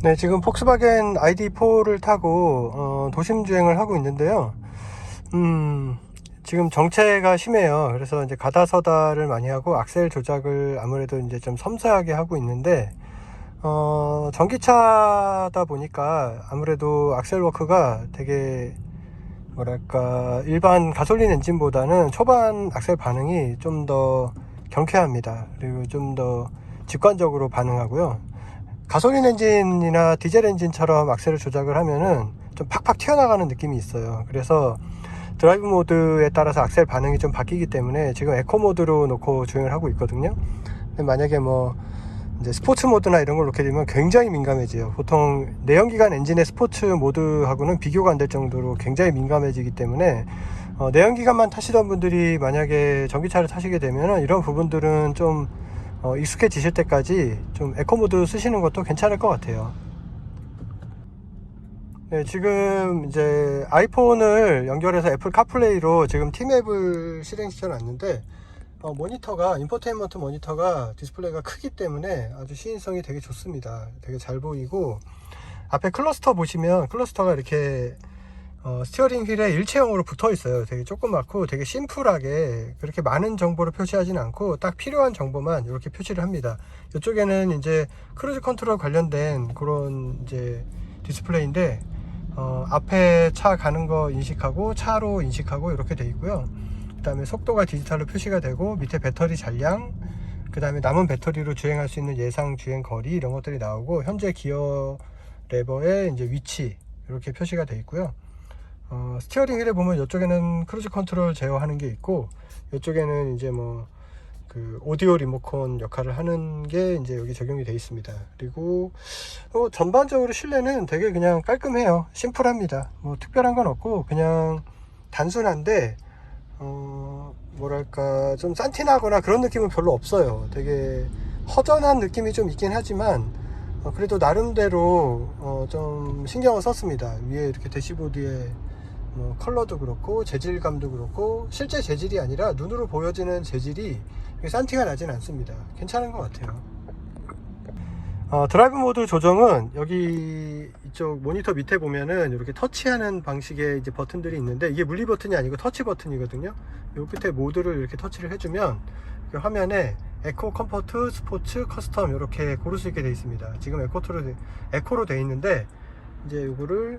네, 지금 폭스바겐 ID4를 타고 도심 주행을 하고 있는데요. 지금 정체가 심해요. 그래서 이제 가다서다를 많이 하고 악셀 조작을 아무래도 이제 좀 섬세하게 하고 있는데, 전기차다 보니까 아무래도 악셀 워크가 되게 뭐랄까 일반 가솔린 엔진보다는 초반 악셀 반응이 좀 더 경쾌합니다. 그리고 좀 더 직관적으로 반응하고요. 가솔린 엔진이나 디젤 엔진처럼 악셀을 조작을 하면은 좀 팍팍 튀어나가는 느낌이 있어요. 그래서 드라이브 모드에 따라서 악셀 반응이 좀 바뀌기 때문에 지금 에코 모드로 놓고 주행을 하고 있거든요. 근데 만약에 뭐 이제 스포츠 모드나 이런 걸 놓게 되면 굉장히 민감해져요. 보통 내연기관 엔진의 스포츠 모드하고는 비교가 안 될 정도로 굉장히 민감해지기 때문에 내연기관만 타시던 분들이 만약에 전기차를 타시게 되면 이런 부분들은 좀 익숙해지실 때까지 좀 에코모드 쓰시는 것도 괜찮을 것 같아요. 네, 지금 이제 아이폰을 연결해서 애플 카플레이로 지금 T맵을 실행시켜 놨는데 모니터가 인포테인먼트 모니터가 디스플레이가 크기 때문에 아주 시인성이 되게 좋습니다. 되게 잘 보이고 앞에 클러스터 보시면 클러스터가 이렇게 스티어링 휠에 일체형으로 붙어 있어요. 되게 조그맣고 되게 심플하게 그렇게 많은 정보를 표시하진 않고 딱 필요한 정보만 이렇게 표시를 합니다. 이쪽에는 이제 크루즈 컨트롤 관련된 그런 이제 디스플레이인데 앞에 차 가는 거 인식하고 차로 인식하고 이렇게 돼 있고요. 그 다음에 속도가 디지털로 표시가 되고 밑에 배터리 잔량, 그 다음에 남은 배터리로 주행할 수 있는 예상 주행 거리 이런 것들이 나오고 현재 기어 레버의 이제 위치 이렇게 표시가 되어 있고요. 스티어링 휠에 보면 이쪽에는 크루즈 컨트롤 제어하는 게 있고 이쪽에는 이제 뭐 그 오디오 리모컨 역할을 하는 게 이제 여기 적용이 되어 있습니다. 그리고 전반적으로 실내는 되게 그냥 깔끔해요. 심플합니다. 뭐 특별한 건 없고 그냥 단순한데 뭐랄까 좀 산티나거나 그런 느낌은 별로 없어요. 되게 허전한 느낌이 좀 있긴 하지만 그래도 나름대로 좀 신경을 썼습니다. 위에 이렇게 대시보드에 뭐 컬러도 그렇고 재질감도 그렇고 실제 재질이 아니라 눈으로 보여지는 재질이 산티가 나진 않습니다. 괜찮은 것 같아요. 드라이브 모드 조정은 여기 이쪽 모니터 밑에 보면은 이렇게 터치하는 방식의 이제 버튼들이 있는데 이게 물리 버튼이 아니고 터치 버튼이거든요. 요 끝에 모드를 이렇게 터치를 해주면 화면에 에코, 컴포트, 스포츠, 커스텀 이렇게 고를 수 있게 되어 있습니다. 지금 에코로 되어 있는데 이제 요거를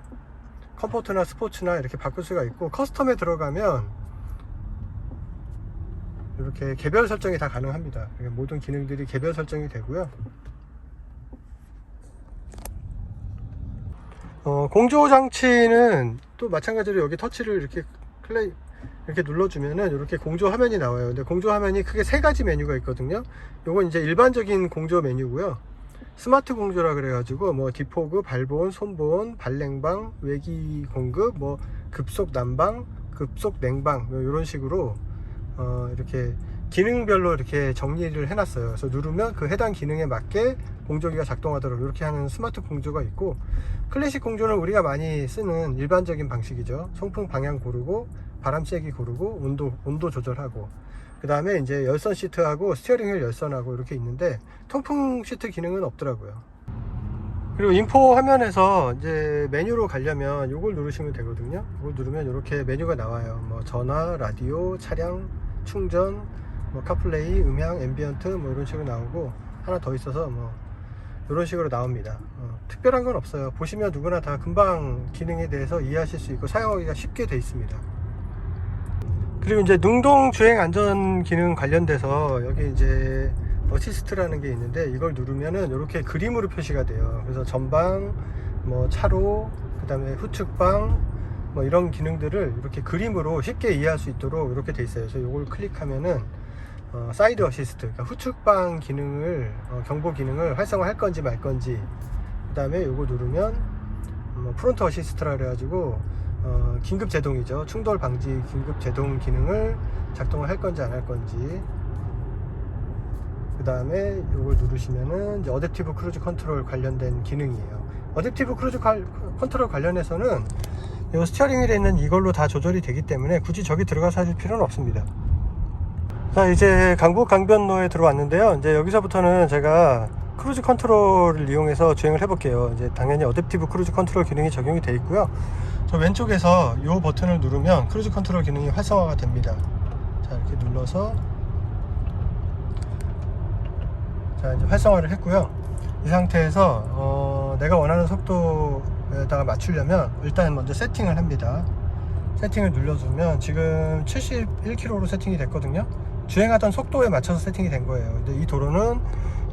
컴포트나 스포츠나 이렇게 바꿀 수가 있고 커스텀에 들어가면 이렇게 개별 설정이 다 가능합니다. 모든 기능들이 개별 설정이 되고요. 공조 장치는 또 마찬가지로 여기 터치를 이렇게 눌러주면은 이렇게 공조 화면이 나와요. 근데 공조 화면이 크게 세 가지 메뉴가 있거든요. 요건 이제 일반적인 공조 메뉴고요. 스마트 공조라 그래가지고 뭐 디포그, 발본, 손본, 발냉방, 외기 공급, 뭐 급속 난방, 급속 냉방 이런 식으로 이렇게 기능별로 이렇게 정리를 해놨어요. 그래서 누르면 그 해당 기능에 맞게 공조기가 작동하도록 이렇게 하는 스마트 공조가 있고 클래식 공조는 우리가 많이 쓰는 일반적인 방식이죠. 송풍 방향 고르고 바람 세기 고르고 온도 조절하고 그 다음에 이제 열선 시트하고 스티어링 휠 열선하고 이렇게 있는데 통풍 시트 기능은 없더라고요. 그리고 인포 화면에서 이제 메뉴로 가려면 이걸 누르시면 되거든요. 이걸 누르면 이렇게 메뉴가 나와요. 뭐 전화, 라디오, 차량, 충전, 뭐 카플레이, 음향, 앰비언트 뭐 이런 식으로 나오고 하나 더 있어서 뭐 이런 식으로 나옵니다. 특별한 건 없어요. 보시면 누구나 다 금방 기능에 대해서 이해하실 수 있고 사용하기가 쉽게 돼 있습니다. 그리고 이제 능동 주행 안전 기능 관련돼서 여기 이제 어시스트라는 게 있는데 이걸 누르면은 이렇게 그림으로 표시가 돼요. 그래서 전방, 뭐 차로, 그 다음에 후측방 뭐 이런 기능들을 이렇게 그림으로 쉽게 이해할 수 있도록 이렇게 돼 있어요. 그래서 이걸 클릭하면은 사이드 어시스트, 그러니까 후측방 기능을 경보 기능을 활성화할 건지 말 건지, 그 다음에 이거 누르면 프론트 어시스트라 그래가지고 긴급 제동이죠. 충돌 방지 긴급 제동 기능을 작동을 할 건지 안 할 건지. 그 다음에 이걸 누르시면은 이제 어댑티브 크루즈 컨트롤 관련된 기능이에요. 어댑티브 크루즈 컨트롤 관련해서는 이 스티어링 휠에 있는 이걸로 다 조절이 되기 때문에 굳이 저기 들어가서 하실 필요는 없습니다. 자, 이제 강북 강변로에 들어왔는데요. 이제 여기서부터는 제가 크루즈 컨트롤을 이용해서 주행을 해볼게요. 이제 당연히 어댑티브 크루즈 컨트롤 기능이 적용이 되어 있고요. 저 왼쪽에서 이 버튼을 누르면 크루즈 컨트롤 기능이 활성화가 됩니다. 자, 이렇게 눌러서 자, 이제 활성화를 했고요. 이 상태에서 내가 원하는 속도에다가 맞추려면 일단 먼저 세팅을 합니다. 세팅을 눌러주면 지금 71km로 세팅이 됐거든요. 주행하던 속도에 맞춰서 세팅이 된 거예요. 근데 이 도로는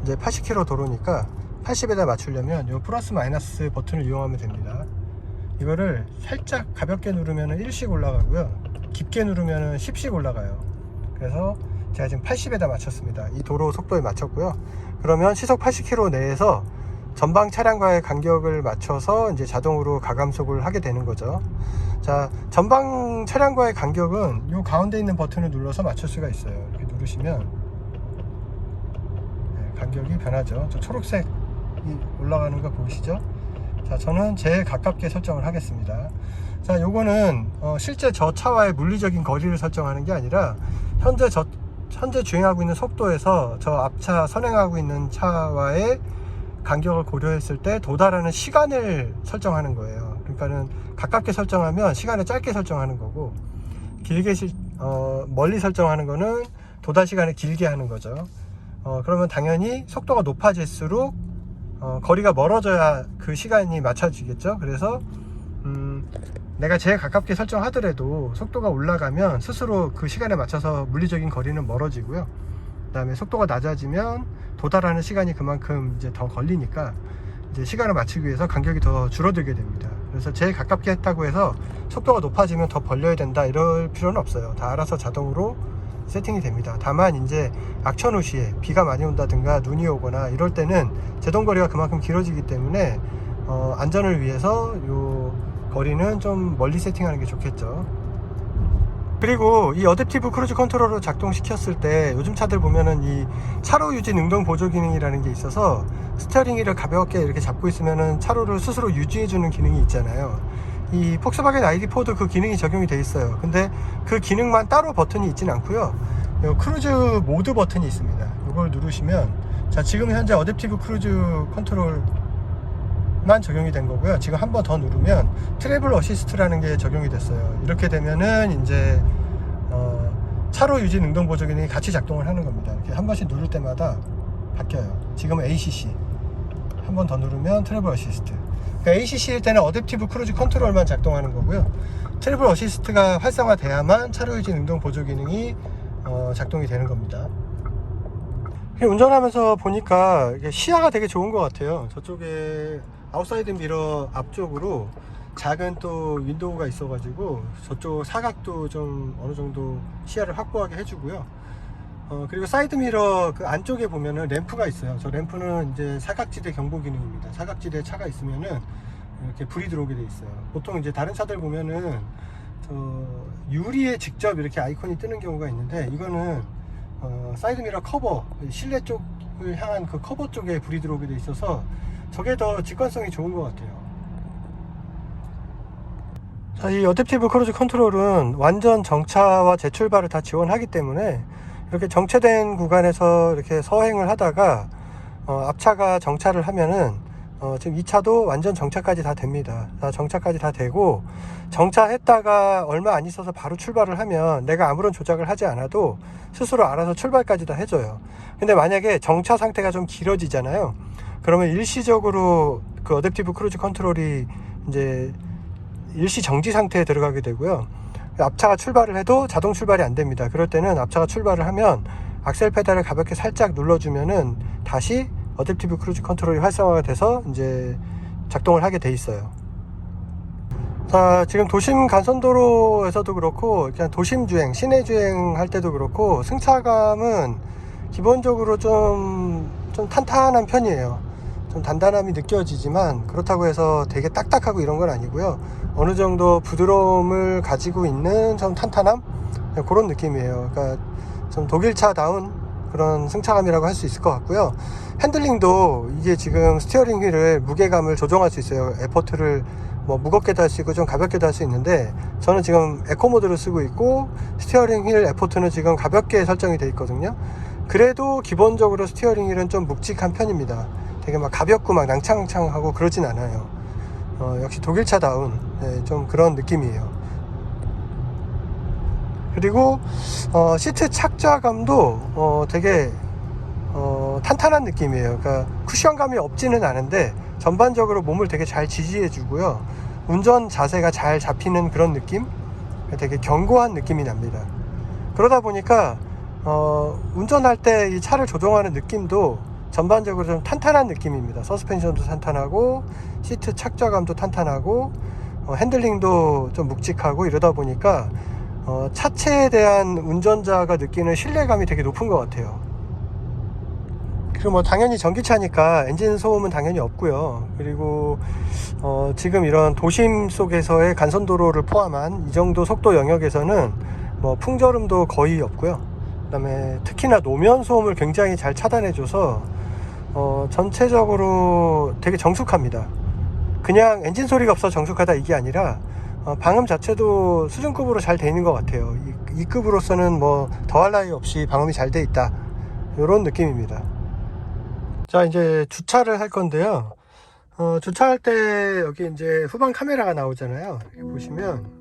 이제 80km 도로니까 80에다 맞추려면 이 플러스 마이너스 버튼을 이용하면 됩니다. 이거를 살짝 가볍게 누르면 1씩 올라가고요, 깊게 누르면 10씩 올라가요. 그래서 제가 지금 80에다 맞췄습니다. 이 도로 속도에 맞췄고요. 그러면 시속 80km 내에서 전방 차량과의 간격을 맞춰서 이제 자동으로 가감속을 하게 되는 거죠. 자, 전방 차량과의 간격은 이 가운데 있는 버튼을 눌러서 맞출 수가 있어요. 이렇게 누르시면 간격이 변하죠. 저 초록색이 올라가는 거 보이시죠? 자, 저는 제일 가깝게 설정을 하겠습니다. 자, 요거는 실제 저 차와의 물리적인 거리를 설정하는 게 아니라 현재 주행하고 있는 속도에서 저 앞차 선행하고 있는 차와의 간격을 고려했을 때 도달하는 시간을 설정하는 거예요. 그러니까는 가깝게 설정하면 시간을 짧게 설정하는 거고, 길게 멀리 설정하는 거는 도달 시간을 길게 하는 거죠. 그러면 당연히 속도가 높아질수록 거리가 멀어져야 그 시간이 맞춰지겠죠. 그래서 내가 제일 가깝게 설정하더라도 속도가 올라가면 스스로 그 시간에 맞춰서 물리적인 거리는 멀어지고요. 그 다음에 속도가 낮아지면 도달하는 시간이 그만큼 이제 더 걸리니까 이제 시간을 맞추기 위해서 간격이 더 줄어들게 됩니다. 그래서 제일 가깝게 했다고 해서 속도가 높아지면 더 벌려야 된다 이럴 필요는 없어요. 다 알아서 자동으로 세팅이 됩니다. 다만 이제 악천후 시에 비가 많이 온다든가 눈이 오거나 이럴 때는 제동거리가 그만큼 길어지기 때문에 안전을 위해서 요 거리는 좀 멀리 세팅하는 게 좋겠죠. 그리고 이 어댑티브 크루즈 컨트롤을 작동시켰을 때 요즘 차들 보면은 이 차로 유지 능동 보조 기능이라는 게 있어서 스티어링 휠을 가볍게 이렇게 잡고 있으면은 차로를 스스로 유지해 주는 기능이 있잖아요. 이 폭스바겐 ID4도 그 기능이 적용이 돼 있어요. 근데 그 기능만 따로 버튼이 있진 않고요. 요 크루즈 모드 버튼이 있습니다. 이걸 누르시면, 자, 지금 현재 어댑티브 크루즈 컨트롤만 적용이 된 거고요. 지금 한 번 더 누르면 트래블 어시스트라는 게 적용이 됐어요. 이렇게 되면은 이제 차로 유지 능동 보조 기능이 같이 작동을 하는 겁니다. 이렇게 한 번씩 누를 때마다 바뀌어요. 지금 ACC 한 번 더 누르면 트래블 어시스트. 그러니까 ACC일 때는 어댑티브 크루즈 컨트롤만 작동하는 거고요. 트래블 어시스트가 활성화돼야만 차로 유지 능동 보조 기능이 작동이 되는 겁니다. 운전하면서 보니까 시야가 되게 좋은 것 같아요. 저쪽에 아웃사이드 미러 앞쪽으로 작은 또 윈도우가 있어 가지고 저쪽 사각도 좀 어느 정도 시야를 확보하게 해주고요. 그리고 사이드 미러 그 안쪽에 보면은 램프가 있어요. 저 램프는 이제 사각지대 경보 기능입니다. 사각지대에 차가 있으면은 이렇게 불이 들어오게 돼 있어요. 보통 이제 다른 차들 보면은 저 유리에 직접 이렇게 아이콘이 뜨는 경우가 있는데, 이거는 사이드 미러 커버, 실내 쪽을 향한 그 커버 쪽에 불이 들어오게 돼 있어서 저게 더 직관성이 좋은 것 같아요. 자, 이 어댑티브 크루즈 컨트롤은 완전 정차와 재출발을 다 지원하기 때문에 이렇게 정체된 구간에서 이렇게 서행을 하다가 앞차가 정차를 하면은 지금 이 차도 완전 정차까지 다 됩니다. 정차까지 다 되고, 정차했다가 얼마 안 있어서 바로 출발을 하면 내가 아무런 조작을 하지 않아도 스스로 알아서 출발까지 다 해줘요. 근데 만약에 정차 상태가 좀 길어지잖아요. 그러면 일시적으로 그 어댑티브 크루즈 컨트롤이 이제 일시 정지 상태에 들어가게 되고요. 앞차가 출발을 해도 자동 출발이 안 됩니다. 그럴 때는 앞차가 출발을 하면 악셀 페달을 가볍게 살짝 눌러주면은 다시 어댑티브 크루즈 컨트롤이 활성화가 돼서 이제 작동을 하게 돼 있어요. 자, 지금 도심 간선도로에서도 그렇고 그냥 도심 주행, 시내 주행 할 때도 그렇고 승차감은 기본적으로 좀 탄탄한 편이에요. 좀 단단함이 느껴지지만 그렇다고 해서 되게 딱딱하고 이런 건 아니고요. 어느 정도 부드러움을 가지고 있는 좀 탄탄함? 그런 느낌이에요. 그러니까 좀 독일차다운 그런 승차감이라고 할 수 있을 것 같고요. 핸들링도 이게 지금 스티어링 휠을 무게감을 조정할 수 있어요. 에포트를 뭐 무겁게도 할 수 있고 좀 가볍게도 할 수 있는데, 저는 지금 에코 모드를 쓰고 있고 스티어링 휠 에포트는 지금 가볍게 설정이 되어 있거든요. 그래도 기본적으로 스티어링 휠은 좀 묵직한 편입니다. 되게 막 가볍고 막 낭창낭창하고 그러진 않아요. 역시 독일차다운 좀 그런 느낌이에요. 그리고 시트 착좌감도 되게 탄탄한 느낌이에요. 그러니까 쿠션감이 없지는 않은데 전반적으로 몸을 되게 잘 지지해 주고요. 운전 자세가 잘 잡히는 그런 느낌? 되게 견고한 느낌이 납니다. 그러다 보니까 운전할 때 이 차를 조종하는 느낌도 전반적으로 좀 탄탄한 느낌입니다. 서스펜션도 탄탄하고 시트 착좌감도 탄탄하고 핸들링도 좀 묵직하고 이러다 보니까 차체에 대한 운전자가 느끼는 신뢰감이 되게 높은 것 같아요. 그리고 뭐 당연히 전기차니까 엔진 소음은 당연히 없고요. 그리고 지금 이런 도심 속에서의 간선도로를 포함한 이 정도 속도 영역에서는 뭐 풍절음도 거의 없고요. 그 다음에 특히나 노면 소음을 굉장히 잘 차단해줘서 전체적으로 되게 정숙합니다. 그냥 엔진 소리가 없어 정숙하다 이게 아니라 방음 자체도 수준급으로 잘 돼 있는 것 같아요. 이 급으로서는 뭐 더할 나위 없이 방음이 잘 돼 있다, 이런 느낌입니다. 자, 이제 주차를 할 건데요. 주차할 때 여기 이제 후방 카메라가 나오잖아요. 여기 보시면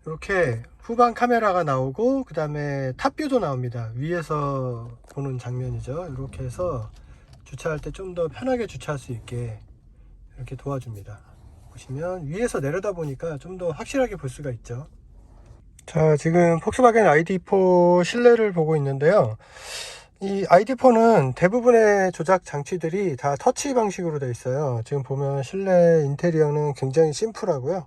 이렇게 후방 카메라가 나오고 그 다음에 탑뷰도 나옵니다. 위에서 보는 장면이죠. 이렇게 해서 주차할 때 좀 더 편하게 주차할 수 있게 이렇게 도와줍니다. 보시면 위에서 내려다 보니까 좀 더 확실하게 볼 수가 있죠. 자, 지금 폭스바겐 ID4 실내를 보고 있는데요. 이 ID4는 대부분의 조작 장치들이 다 터치 방식으로 되어 있어요. 지금 보면 실내 인테리어는 굉장히 심플하고요.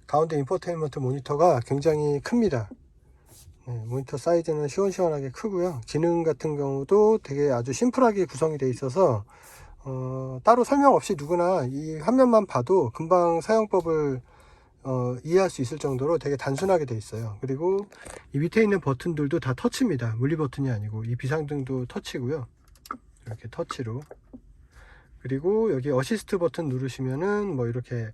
가운데 인포테인먼트 모니터가 굉장히 큽니다. 모니터 사이즈는 시원시원하게 크고요. 기능 같은 경우도 되게 아주 심플하게 구성이 되어 있어서 따로 설명 없이 누구나 이 화면만 봐도 금방 사용법을 이해할 수 있을 정도로 되게 단순하게 되어 있어요. 그리고 이 밑에 있는 버튼들도 다 터치입니다. 물리 버튼이 아니고. 이 비상등도 터치고요. 이렇게 터치로. 그리고 여기 어시스트 버튼 누르시면은 뭐 이렇게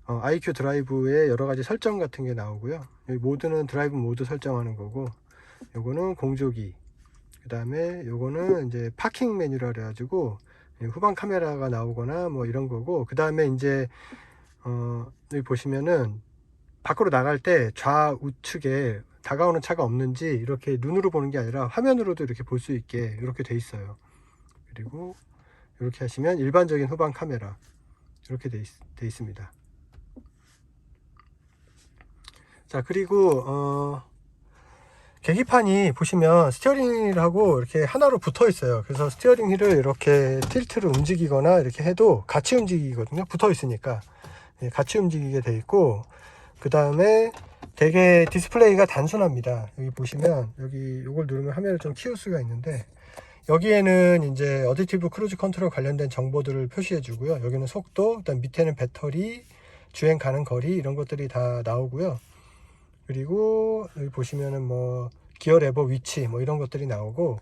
IQ 드라이브의 여러가지 설정 같은 게 나오고요. 여기 모드는 드라이브 모드 설정하는 거고, 요거는 공조기, 그 다음에 요거는 이제 파킹 메뉴라 그래가지고 후방 카메라가 나오거나 뭐 이런 거고, 그 다음에 이제 여기 보시면은 밖으로 나갈 때 좌우측에 다가오는 차가 없는지 이렇게 눈으로 보는 게 아니라 화면으로도 이렇게 볼 수 있게 이렇게 돼 있어요. 그리고 이렇게 하시면 일반적인 후방 카메라 이렇게 돼 있습니다. 자, 그리고 계기판이 보시면 스티어링 휠하고 이렇게 하나로 붙어 있어요. 그래서 스티어링 휠을 이렇게 틸트를 움직이거나 이렇게 해도 같이 움직이거든요. 붙어 있으니까 같이 움직이게 돼 있고, 그 다음에 되게 디스플레이가 단순합니다. 여기 보시면 여기 요걸 누르면 화면을 좀 키울 수가 있는데, 여기에는 이제 어댑티브 크루즈 컨트롤 관련된 정보들을 표시해 주고요. 여기는 속도, 그다음 밑에는 배터리, 주행 가는 거리, 이런 것들이 다 나오고요. 그리고 여기 보시면은 뭐 기어 레버 위치 뭐 이런 것들이 나오고,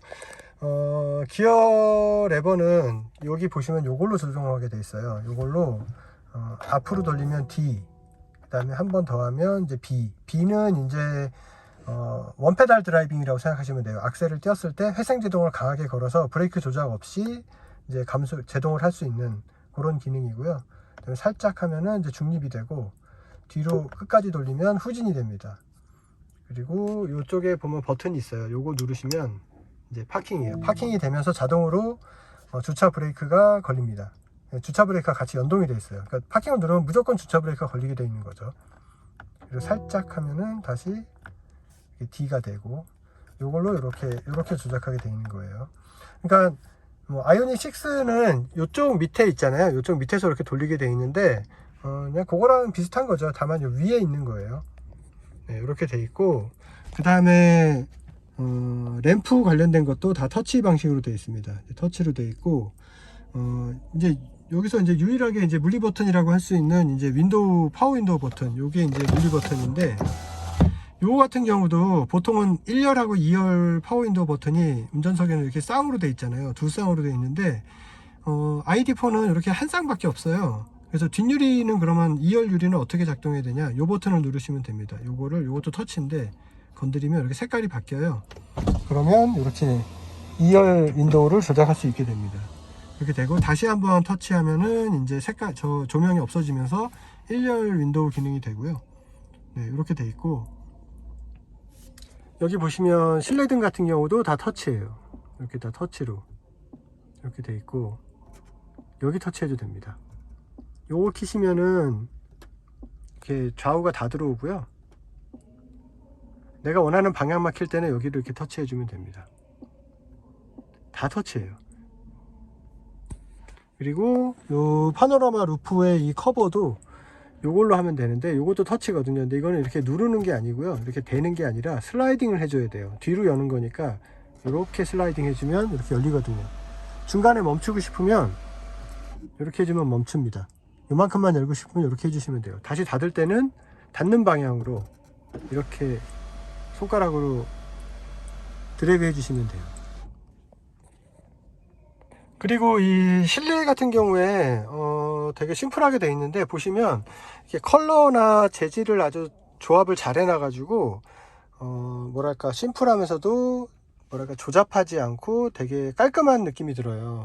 기어 레버는 여기 보시면 요걸로 조정하게 돼 있어요. 요걸로 앞으로 돌리면 D, 그 다음에 한 번 더 하면 이제 B. B는 이제 원페달 드라이빙이라고 생각하시면 돼요. 악셀을 띄었을 때 회생제동을 강하게 걸어서 브레이크 조작 없이 이제 제동을 할 수 있는 그런 기능이고요. 그다음에 살짝 하면은 이제 중립이 되고, 뒤로 끝까지 돌리면 후진이 됩니다. 그리고 이쪽에 보면 버튼이 있어요. 요거 누르시면 이제 파킹이에요. 파킹이 되면서 자동으로 주차 브레이크가 걸립니다. 주차 브레이크가 같이 연동이 되어 있어요. 그러니까 파킹을 누르면 무조건 주차 브레이크가 걸리게 되어 있는 거죠. 그리고 살짝 하면은 다시 D가 되고, 요걸로 이렇게 조작하게 되어 있는 거예요. 그러니까 뭐 아이오닉 6는 요쪽 밑에 있잖아요. 요쪽 밑에서 이렇게 돌리게 되어 있는데 그냥 그거랑 비슷한 거죠. 다만 요 위에 있는 거예요. 네, 이렇게 돼 있고, 그 다음에 램프 관련된 것도 다 터치 방식으로 되어 있습니다. 터치로 되어 있고, 이제 여기서 이제 유일하게 이제 물리 버튼이라고 할 수 있는 이제 파워 윈도우 버튼, 요게 이제 물리 버튼인데, 요거 같은 경우도 보통은 1열하고 2열 파워 윈도우 버튼이 운전석에는 이렇게 쌍으로 되어 있잖아요. 두 쌍으로 되어 있는데 ID4는 이렇게 한 쌍밖에 없어요. 그래서 뒷유리는 그러면 2열 유리는 어떻게 작동해야 되냐, 요 버튼을 누르시면 됩니다. 요것도 터치인데 건드리면 이렇게 색깔이 바뀌어요. 그러면 이렇게 2열 윈도우를 조작할 수 있게 됩니다. 이렇게 되고 다시 한번 터치하면은 이제 색깔 조명이 없어지면서 1열 윈도우 기능이 되고요. 네, 이렇게 돼 있고, 여기 보시면 실내등 같은 경우도 다 터치예요. 이렇게 다 터치로 이렇게 돼 있고, 여기 터치해도 됩니다. 요거 키시면은 이렇게 좌우가 다 들어오고요. 내가 원하는 방향만 킬 때는 여기를 이렇게 터치해 주면 됩니다. 다 터치해요. 그리고 요 파노라마 루프의 이 커버도 요걸로 하면 되는데, 요것도 터치거든요. 근데 이거는 이렇게 누르는 게 아니고요, 이렇게 대는 게 아니라 슬라이딩을 해줘야 돼요. 뒤로 여는 거니까 이렇게 슬라이딩 해주면 이렇게 열리거든요. 중간에 멈추고 싶으면 이렇게 해주면 멈춥니다. 요만큼만 열고 싶으면 이렇게 해주시면 돼요. 다시 닫을 때는 닫는 방향으로 이렇게 손가락으로 드래그 해주시면 돼요. 그리고 이 실내 같은 경우에 되게 심플하게 되어 있는데, 보시면 이렇게 컬러나 재질을 아주 조합을 잘 해놔 가지고 뭐랄까 심플하면서도 뭐랄까 조잡하지 않고 되게 깔끔한 느낌이 들어요.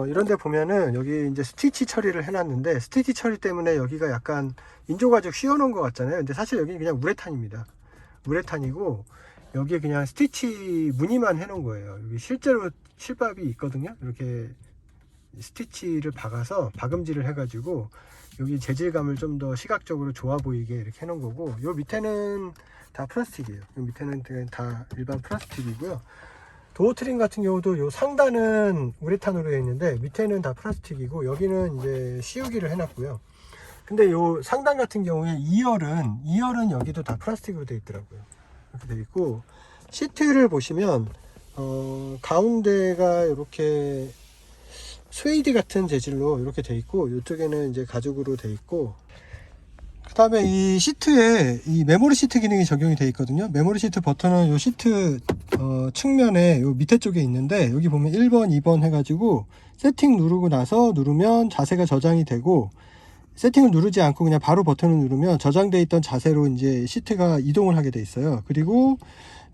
이런데 보면은 여기 이제 스티치 처리를 해놨는데, 스티치 처리 때문에 여기가 약간 인조가죽 씌워놓은 것 같잖아요. 근데 사실 여기는 그냥 우레탄입니다. 우레탄이고 여기에 그냥 스티치 무늬만 해놓은 거예요. 여기 실제로 실밥이 있거든요. 이렇게 스티치를 박아서 박음질을 해가지고 여기 재질감을 좀 더 시각적으로 좋아 보이게 이렇게 해놓은 거고, 요 밑에는 다 플라스틱이에요. 요 밑에는 다 일반 플라스틱이고요. 도어 트림 같은 경우도 요 상단은 우레탄으로 되어 있는데 밑에는 다 플라스틱이고, 여기는 이제 CU기를 해놨고요. 근데 요 상단 같은 경우에 2열은 여기도 다 플라스틱으로 되어 있더라고요. 이렇게 되어 있고, 시트를 보시면 가운데가 이렇게 스웨이드 같은 재질로 이렇게 되어 있고, 이쪽에는 이제 가죽으로 되어 있고, 그 다음에 이 시트에 이 메모리 시트 기능이 적용이 되어 있거든요. 메모리 시트 버튼은 요 시트 측면에 요 밑에 쪽에 있는데, 여기 보면 1번 2번 해가지고 세팅 누르고 나서 누르면 자세가 저장이 되고, 세팅을 누르지 않고 그냥 바로 버튼을 누르면 저장되어 있던 자세로 이제 시트가 이동을 하게 돼 있어요. 그리고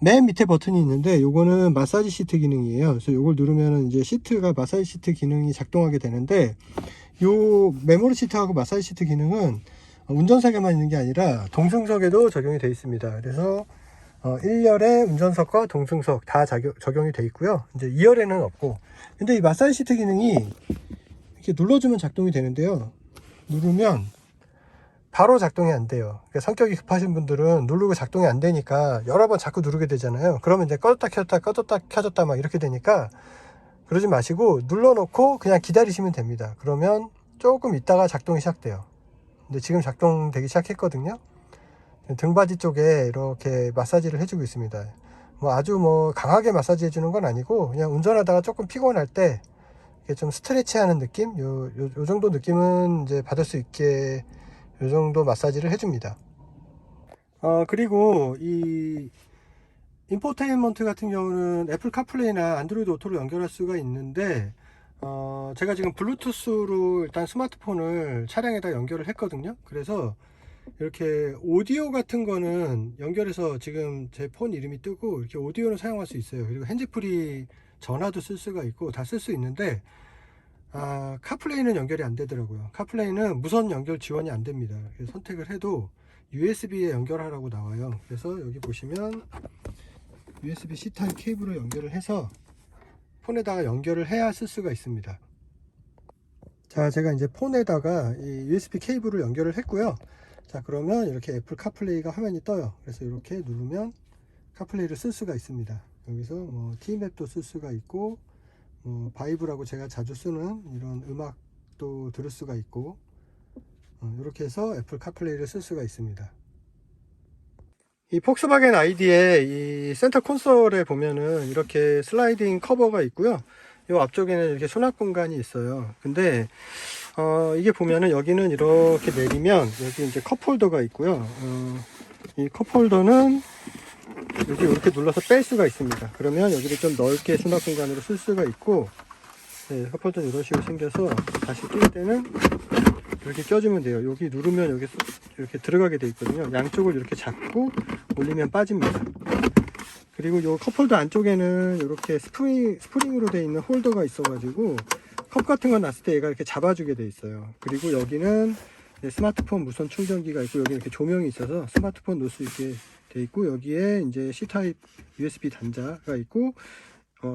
맨 밑에 버튼이 있는데, 요거는 마사지 시트 기능이에요. 그래서 요걸 누르면 이제 시트가 마사지 시트 기능이 작동하게 되는데, 요 메모리 시트하고 마사지 시트 기능은 운전석에만 있는 게 아니라 동승석에도 적용이 되어 있습니다. 그래서 1열에 운전석과 동승석 다 적용이 되어 있고요. 이제 2열에는 없고, 근데 이 마사지 시트 기능이 이렇게 눌러주면 작동이 되는데요. 누르면 바로 작동이 안 돼요. 그러니까 성격이 급하신 분들은 누르고 작동이 안 되니까 여러 번 자꾸 누르게 되잖아요. 그러면 이제 꺼졌다 켜졌다 막 이렇게 되니까 그러지 마시고 눌러놓고 그냥 기다리시면 됩니다. 그러면 조금 있다가 작동이 시작돼요. 근데 지금 작동되기 시작했거든요. 등받이 쪽에 이렇게 마사지를 해주고 있습니다. 아주 강하게 마사지 해주는 건 아니고, 그냥 운전하다가 조금 피곤할 때 좀 스트레치하는 느낌, 요 정도 느낌은 이제 받을 수 있게 요 정도 마사지를 해줍니다. 그리고 이 인포테인먼트 같은 경우는 애플 카플레이나 안드로이드 오토로 연결할 수가 있는데, 제가 지금 블루투스로 일단 스마트폰을 차량에다 연결을 했거든요. 그래서 이렇게 오디오 같은 거는 연결해서 지금 제 폰 이름이 뜨고 이렇게 오디오를 사용할 수 있어요. 그리고 핸즈프리 전화도 쓸 수가 있고 다 쓸 수 있는데, 카플레이는 연결이 안 되더라고요. 카플레이는 무선 연결 지원이 안 됩니다. 그래서 선택을 해도 USB에 연결하라고 나와요. 그래서 여기 보시면 USB-C 타입 케이블을 연결을 해서 폰에다가 연결을 해야 쓸 수가 있습니다. 자, 제가 이제 폰에다가 이 USB 케이블을 연결을 했고요. 자, 그러면 이렇게 애플 카플레이가 화면이 떠요. 그래서 이렇게 누르면 카플레이를 쓸 수가 있습니다. 여기서 T맵도 쓸 수가 있고, 바이브라고 제가 자주 쓰는 이런 음악도 들을 수가 있고, 이렇게 해서 애플 카플레이를 쓸 수가 있습니다. 이 폭스바겐 아이디의 이 센터 콘솔에 보면은 이렇게 슬라이딩 커버가 있고요. 이 앞쪽에는 이렇게 수납 공간이 있어요. 근데 이게 보면은 여기는 이렇게 내리면 여기 이제 컵홀더가 있고요. 이 컵홀더는 여기 이렇게 눌러서 뺄 수가 있습니다. 그러면 여기를 좀 넓게 수납 공간으로 쓸 수가 있고, 네, 컵홀더는 이런 식으로 생겨서 다시 낄 때는 이렇게 껴주면 돼요. 여기 누르면 여기 이렇게 들어가게 돼 있거든요. 양쪽을 이렇게 잡고 올리면 빠집니다. 그리고 요 컵홀더 안쪽에는 이렇게 스프링으로 되어 있는 홀더가 있어가지고 컵 같은 거 놨을 때 얘가 이렇게 잡아주게 돼 있어요. 그리고 여기는 스마트폰 무선 충전기가 있고, 여기 이렇게 조명이 있어서 스마트폰 놓을 수 있게 돼 있고, 여기에 이제 C타입 USB 단자가 있고,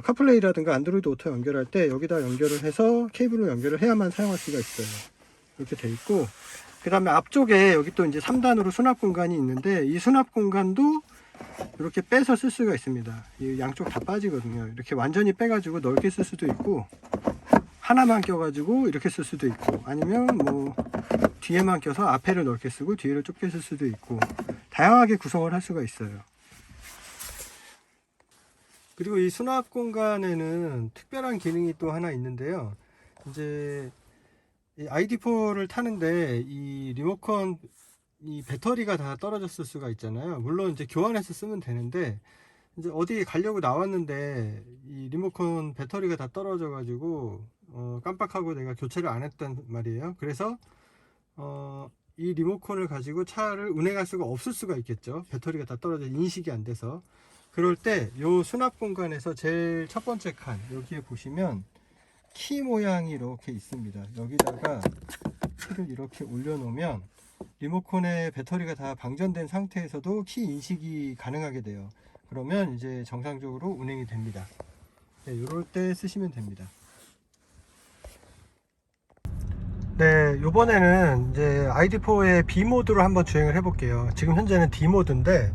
카플레이라든가 안드로이드 오토 연결할 때 여기다 연결을 해서 케이블로 연결을 해야만 사용할 수가 있어요. 이렇게 돼 있고, 그 다음에 앞쪽에 여기 또 이제 3단으로 수납 공간이 있는데, 이 수납 공간도 이렇게 빼서 쓸 수가 있습니다. 이 양쪽 다 빠지거든요. 이렇게 완전히 빼가지고 넓게 쓸 수도 있고, 하나만 껴가지고 이렇게 쓸 수도 있고, 아니면 뭐 뒤에만 껴서 앞에를 넓게 쓰고 뒤에를 좁게 쓸 수도 있고, 다양하게 구성을 할 수가 있어요. 그리고 이 수납 공간에는 특별한 기능이 또 하나 있는데요. 이제 이 ID4를 타는데 이 리모컨 이 배터리가 다 떨어졌을 수가 있잖아요. 물론 이제 교환해서 쓰면 되는데, 이제 어디 가려고 나왔는데 이 리모컨 배터리가 다 떨어져 가지고 깜빡하고 내가 교체를 안 했단 말이에요. 그래서 이 리모컨을 가지고 차를 운행할 수가 없을 수가 있겠죠. 배터리가 다 떨어져 인식이 안 돼서. 그럴 때 요 수납 공간에서 제일 첫 번째 칸, 여기에 보시면 키 모양이 이렇게 있습니다. 여기다가 키를 이렇게 올려놓으면 리모컨의 배터리가 다 방전된 상태에서도 키 인식이 가능하게 돼요. 그러면 이제 정상적으로 운행이 됩니다. 네, 이럴 때 쓰시면 됩니다. 네, 요번에는 이제 ID4의 B 모드로 한번 주행을 해볼게요. 지금 현재는 D 모드인데,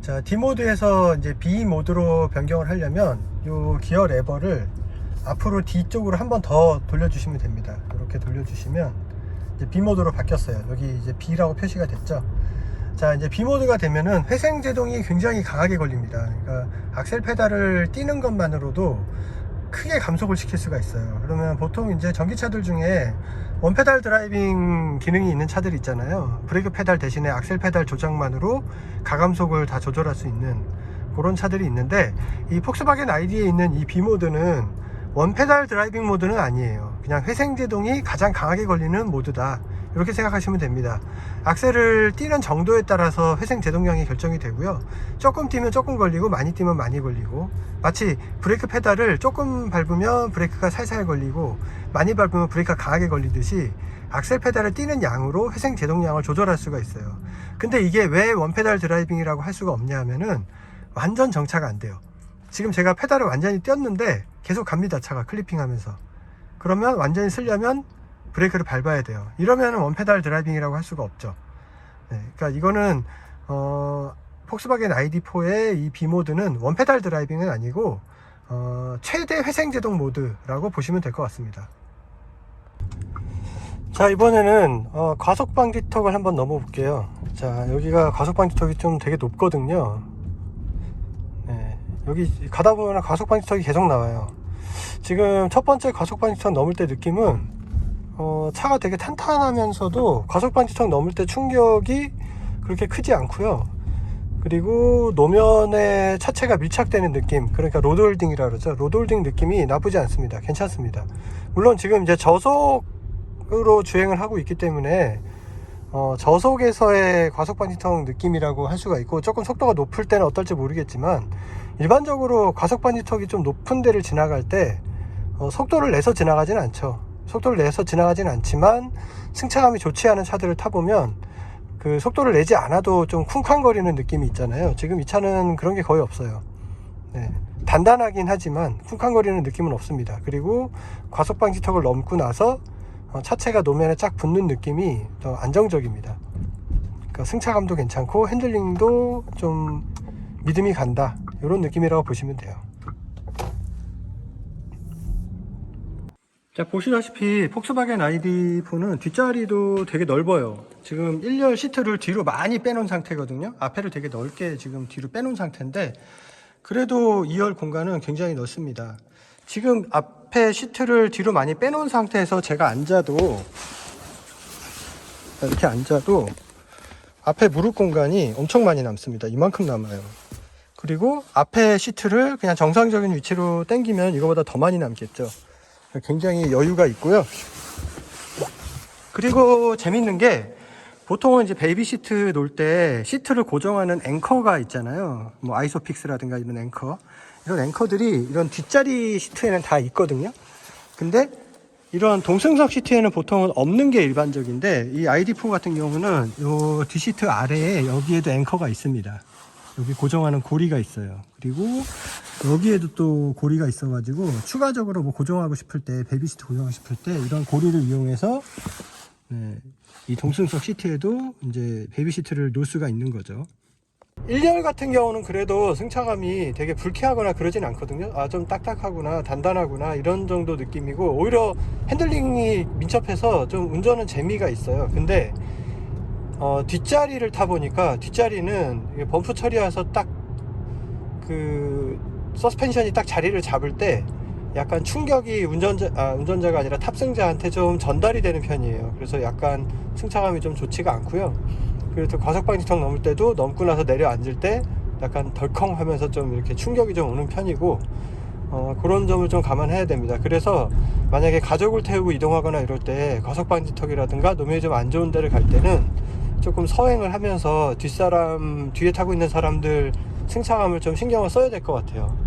자, D 모드에서 이제 B 모드로 변경을 하려면 요 기어 레버를 앞으로 D 쪽으로 한번 더 돌려주시면 됩니다. 이렇게 돌려주시면 이제 B 모드로 바뀌었어요. 여기 이제 B라고 표시가 됐죠. 자, 이제 B 모드가 되면은 회생 제동이 굉장히 강하게 걸립니다. 그러니까 악셀 페달을 띄는 것만으로도 크게 감속을 시킬 수가 있어요. 그러면 보통 이제 전기차들 중에 원페달 드라이빙 기능이 있는 차들이 있잖아요. 브레이크 페달 대신에 악셀 페달 조작만으로 가감속을 다 조절할 수 있는 그런 차들이 있는데, 이 폭스바겐 ID에 있는 이 B 모드는 원페달 드라이빙 모드는 아니에요. 그냥 회생 제동이 가장 강하게 걸리는 모드다, 이렇게 생각하시면 됩니다. 악셀을 띄는 정도에 따라서 회생 제동량이 결정이 되고요. 조금 뛰면 조금 걸리고 많이 뛰면 많이 걸리고, 마치 브레이크 페달을 조금 밟으면 브레이크가 살살 걸리고 많이 밟으면 브레이크가 강하게 걸리듯이 악셀 페달을 띄는 양으로 회생 제동량을 조절할 수가 있어요. 근데 이게 왜 원페달 드라이빙이라고 할 수가 없냐 하면은 완전 정차가 안 돼요. 지금 제가 페달을 완전히 띄었는데 계속 갑니다. 차가 클리핑 하면서. 그러면 완전히 쓰려면 브레이크를 밟아야 돼요. 이러면 원페달 드라이빙이라고 할 수가 없죠. 네, 그러니까 이거는 폭스바겐 ID4의 이 B 모드는 원페달 드라이빙은 아니고 최대 회생 제동 모드라고 보시면 될 것 같습니다. 자, 이번에는 과속 방지턱을 한번 넘어 볼게요. 자, 여기가 과속 방지턱이 좀 되게 높거든요. 네, 여기 가다 보면 과속 방지턱이 계속 나와요. 지금 첫 번째 과속 방지턱 넘을 때 느낌은 차가 되게 탄탄하면서도 과속 방지턱 넘을 때 충격이 그렇게 크지 않고요. 그리고 노면에 차체가 밀착되는 느낌, 그러니까 로드홀딩이라 그러죠. 로드홀딩 느낌이 나쁘지 않습니다. 괜찮습니다. 물론 지금 이제 저속으로 주행을 하고 있기 때문에 저속에서의 과속 방지턱 느낌이라고 할 수가 있고, 조금 속도가 높을 때는 어떨지 모르겠지만 일반적으로 과속 방지턱이 좀 높은 데를 지나갈 때 속도를 내서 지나가지는 않죠. 속도를 내서 지나가지는 않지만 승차감이 좋지 않은 차들을 타보면 그 속도를 내지 않아도 좀 쿵쾅거리는 느낌이 있잖아요. 지금 이 차는 그런 게 거의 없어요. 네, 단단하긴 하지만 쿵쾅거리는 느낌은 없습니다. 그리고 과속 방지턱을 넘고 나서 차체가 노면에 쫙 붙는 느낌이 더 안정적입니다. 그러니까 승차감도 괜찮고 핸들링도 좀 믿음이 간다, 이런 느낌이라고 보시면 돼요. 자, 보시다시피 폭스바겐 ID4는 뒷자리도 되게 넓어요. 지금 1열 시트를 뒤로 많이 빼놓은 상태거든요. 앞에를 되게 넓게 지금 뒤로 빼놓은 상태인데, 그래도 2열 공간은 굉장히 넓습니다. 지금 앞에 시트를 뒤로 많이 빼놓은 상태에서 제가 앉아도, 이렇게 앉아도 앞에 무릎 공간이 엄청 많이 남습니다. 이만큼 남아요. 그리고 앞에 시트를 그냥 정상적인 위치로 당기면 이거보다 더 많이 남겠죠. 굉장히 여유가 있고요. 그리고 재밌는 게 보통은 이제 베이비 시트 놓을 때 시트를 고정하는 앵커가 있잖아요. 뭐 아이소픽스라든가 이런 앵커. 이런 앵커들이 이런 뒷자리 시트에는 다 있거든요. 근데 이런 동승석 시트에는 보통은 없는 게 일반적인데 이 ID4 같은 경우는 요 뒷시트 아래에 여기에도 앵커가 있습니다. 여기 고정하는 고리가 있어요. 그리고 여기에도 또 고리가 있어가지고 추가적으로 뭐 고정하고 싶을 때 베이비시트 고정하고 싶을 때 이런 고리를 이용해서 네, 이 동승석 시트에도 이제 베이비시트를 놓을 수가 있는 거죠. 1열 같은 경우는 그래도 승차감이 되게 불쾌하거나 그러진 않거든요. 아, 좀 딱딱하구나, 단단하구나 이런 정도 느낌이고 오히려 핸들링이 민첩해서 좀 운전은 재미가 있어요. 근데 뒷자리를 타보니까 뒷자리는 범프 처리해서 딱 그 서스펜션이 딱 자리를 잡을 때 약간 충격이 운전자가 아니라 탑승자한테 좀 전달이 되는 편이에요. 그래서 약간 승차감이 좀 좋지가 않고요. 그래서 과속방지턱 넘을 때도 넘고 나서 내려앉을 때 약간 덜컹 하면서 좀 이렇게 충격이 좀 오는 편이고 그런 점을 좀 감안해야 됩니다. 그래서 만약에 가족을 태우고 이동하거나 이럴 때 과속방지턱이라든가 노면이 좀 안 좋은 데를 갈 때는 조금 서행을 하면서 뒤에 타고 있는 사람들 승차감을 좀 신경을 써야 될 것 같아요.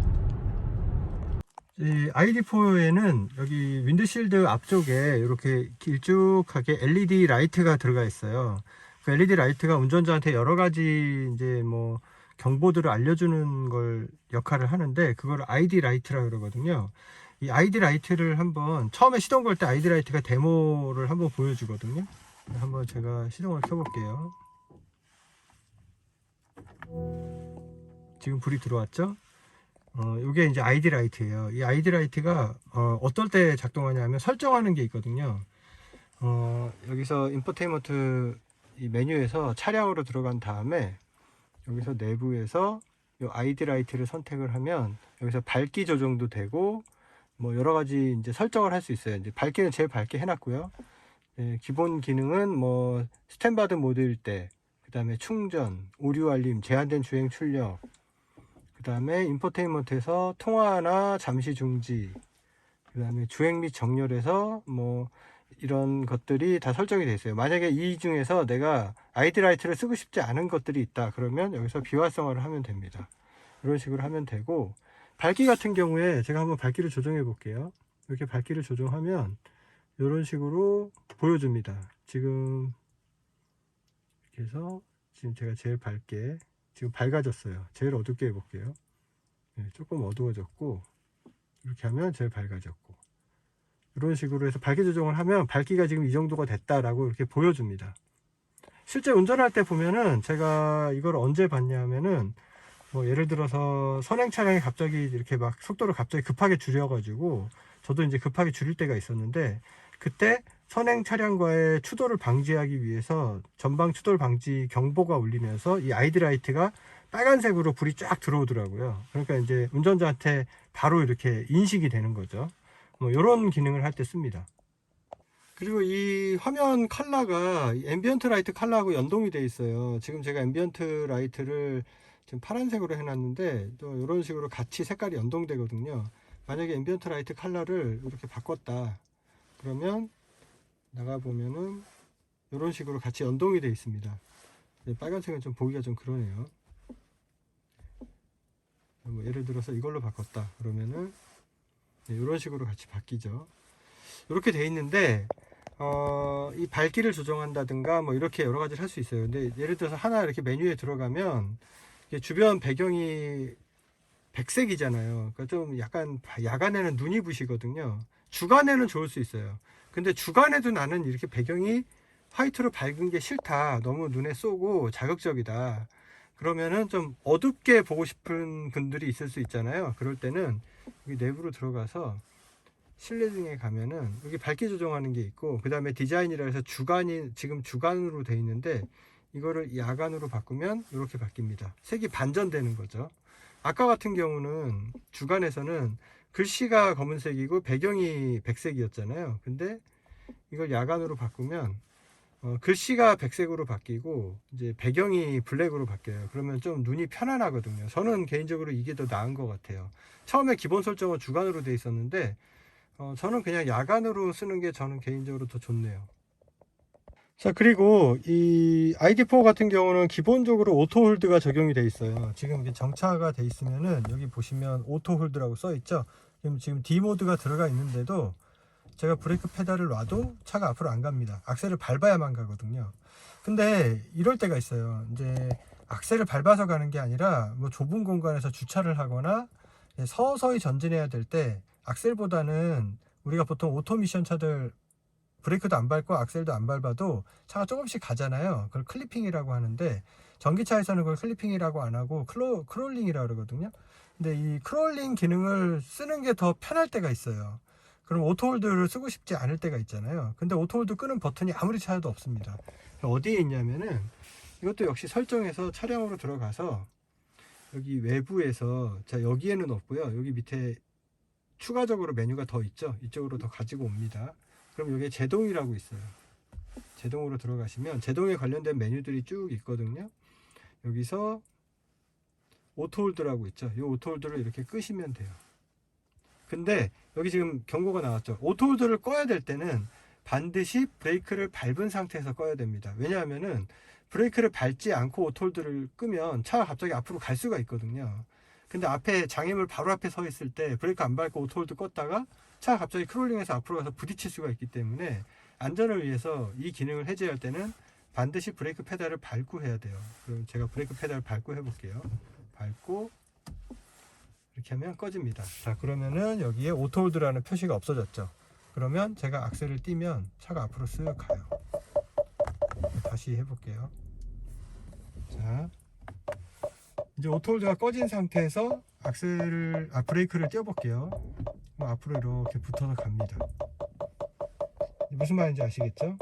이 ID4에는 여기 윈드실드 앞쪽에 이렇게 길쭉하게 LED 라이트가 들어가 있어요. 그 LED 라이트가 운전자한테 여러 가지 이제 뭐 경보들을 알려주는 걸 역할을 하는데 그걸 ID 라이트라 그러거든요. 이 ID 라이트를 한번 처음에 시동 걸 때 ID 라이트가 데모를 한번 보여주거든요. 한번 제가 시동을 켜볼게요. 지금 불이 들어왔죠? 이게 이제 ID 라이트예요. 이 ID 라이트가 어떨 때 작동하냐 하면 설정하는 게 있거든요. 여기서 인포테인먼트 이 메뉴에서 차량으로 들어간 다음에 여기서 내부에서 이 ID 라이트를 선택을 하면 여기서 밝기 조정도 되고 뭐 여러 가지 이제 설정을 할 수 있어요. 이제 밝기는 제일 밝게 해놨고요. 기본 기능은 뭐 스탠바드 모드일 때, 그 다음에 충전, 오류 알림, 제한된 주행 출력, 그 다음에 인포테인먼트에서 통화나 잠시 중지, 그 다음에 주행 및 정렬에서 뭐 이런 것들이 다 설정이 되어 있어요. 만약에 이 중에서 내가 ID 라이트를 쓰고 싶지 않은 것들이 있다 그러면 여기서 비활성화를 하면 됩니다. 이런 식으로 하면 되고, 밝기 같은 경우에 제가 한번 밝기를 조정해 볼게요. 이렇게 밝기를 조정하면 이런 식으로 보여줍니다. 지금 이렇게 해서 지금 제가 제일 밝게 지금 밝아졌어요. 제일 어둡게 해볼게요. 네, 조금 어두워졌고 이렇게 하면 제일 밝아졌고 이런 식으로 해서 밝기 조정을 하면 밝기가 지금 이 정도가 됐다라고 이렇게 보여줍니다. 실제 운전할 때 보면은 제가 이걸 언제 봤냐 하면은 뭐 예를 들어서 선행 차량이 갑자기 이렇게 막 속도를 갑자기 급하게 줄여가지고 저도 이제 급하게 줄일 때가 있었는데 그때 선행 차량과의 추돌을 방지하기 위해서 전방 추돌 방지 경보가 울리면서 이 아이드 라이트가 빨간색으로 불이 쫙 들어오더라고요. 그러니까 이제 운전자한테 바로 이렇게 인식이 되는 거죠. 뭐 이런 기능을 할 때 씁니다. 그리고 이 화면 컬러가 앰비언트 라이트 컬러하고 연동이 되어 있어요. 지금 제가 앰비언트 라이트를 지금 파란색으로 해놨는데 또 이런 식으로 같이 색깔이 연동되거든요. 만약에 앰비언트 라이트 컬러를 이렇게 바꿨다 그러면 나가보면은 이런 식으로 같이 연동이 되어 있습니다. 빨간색은 좀 보기가 좀 그러네요. 뭐 예를 들어서 이걸로 바꿨다 그러면은 이런 식으로 같이 바뀌죠. 이렇게 돼 있는데 이 밝기를 조정한다든가 뭐 이렇게 여러 가지를 할 수 있어요. 근데 예를 들어서 하나 이렇게 메뉴에 들어가면 주변 배경이 백색이잖아요. 그러니까 좀 약간 야간에는 눈이 부시거든요. 주간에는 좋을 수 있어요. 근데 주간에도 나는 이렇게 배경이 화이트로 밝은 게 싫다. 너무 눈에 쏘고 자극적이다. 그러면은 좀 어둡게 보고 싶은 분들이 있을 수 있잖아요. 그럴 때는 여기 내부로 들어가서 실내 중에 가면은 여기 밝기 조정하는 게 있고 그 다음에 디자인이라 해서 주간이 지금 주간으로 돼 있는데 이거를 야간으로 바꾸면 이렇게 바뀝니다. 색이 반전되는 거죠. 아까 같은 경우는 주간에서는 글씨가 검은색이고 배경이 백색이었잖아요. 근데 이걸 야간으로 바꾸면 글씨가 백색으로 바뀌고 이제 배경이 블랙으로 바뀌어요. 그러면 좀 눈이 편안하거든요. 저는 개인적으로 이게 더 나은 것 같아요. 처음에 기본 설정은 주간으로 돼 있었는데 저는 그냥 야간으로 쓰는 게 저는 개인적으로 더 좋네요. 자, 그리고 이 ID4 같은 경우는 기본적으로 오토 홀드가 적용이 돼 있어요. 지금 이게 정차가 돼 있으면은 여기 보시면 오토 홀드라고 써 있죠. 지금 D 모드가 들어가 있는데도 제가 브레이크 페달을 놔도 차가 앞으로 안 갑니다. 악셀을 밟아야만 가거든요. 근데 이럴 때가 있어요. 이제 악셀을 밟아서 가는 게 아니라 뭐 좁은 공간에서 주차를 하거나 서서히 전진해야 될 때 악셀보다는 우리가 보통 오토미션 차들 브레이크도 안 밟고 악셀도 안 밟아도 차가 조금씩 가잖아요. 그걸 클리핑이라고 하는데 전기차에서는 그걸 클리핑이라고 안 하고 크롤링이라고 그러거든요. 근데 이 크롤링 기능을 쓰는 게 더 편할 때가 있어요. 그럼 오토홀드를 쓰고 싶지 않을 때가 있잖아요. 근데 오토홀드 끄는 버튼이 아무리 찾아도 없습니다. 어디에 있냐면은 이것도 역시 설정에서 차량으로 들어가서 여기 외부에서, 자, 여기에는 없고요. 여기 밑에 추가적으로 메뉴가 더 있죠. 이쪽으로 더 가지고 옵니다. 그럼 여기에 제동이라고 있어요. 제동으로 들어가시면 제동에 관련된 메뉴들이 쭉 있거든요. 여기서 오토홀드라고 있죠. 이 오토홀드를 이렇게 끄시면 돼요. 근데 여기 지금 경고가 나왔죠. 오토홀드를 꺼야 될 때는 반드시 브레이크를 밟은 상태에서 꺼야 됩니다. 왜냐하면은 브레이크를 밟지 않고 오토홀드를 끄면 차가 갑자기 앞으로 갈 수가 있거든요. 근데 앞에 장애물 바로 앞에 서 있을 때 브레이크 안 밟고 오토홀드 껐다가 차가 갑자기 크롤링해서 앞으로 가서 부딪힐 수가 있기 때문에 안전을 위해서 이 기능을 해제할 때는 반드시 브레이크 페달을 밟고 해야 돼요. 그럼 제가 브레이크 페달을 밟고 해볼게요. 밟고 이렇게 하면 꺼집니다. 자, 그러면은 여기에 오토홀드라는 표시가 없어졌죠. 그러면 제가 악셀을 띄면 차가 앞으로 쓱 가요. 다시 해볼게요. 자, 이제 오토홀드가 꺼진 상태에서 브레이크를 띄워볼게요. 앞으로 이렇게 붙어서 갑니다. 무슨 말인지 아시겠죠?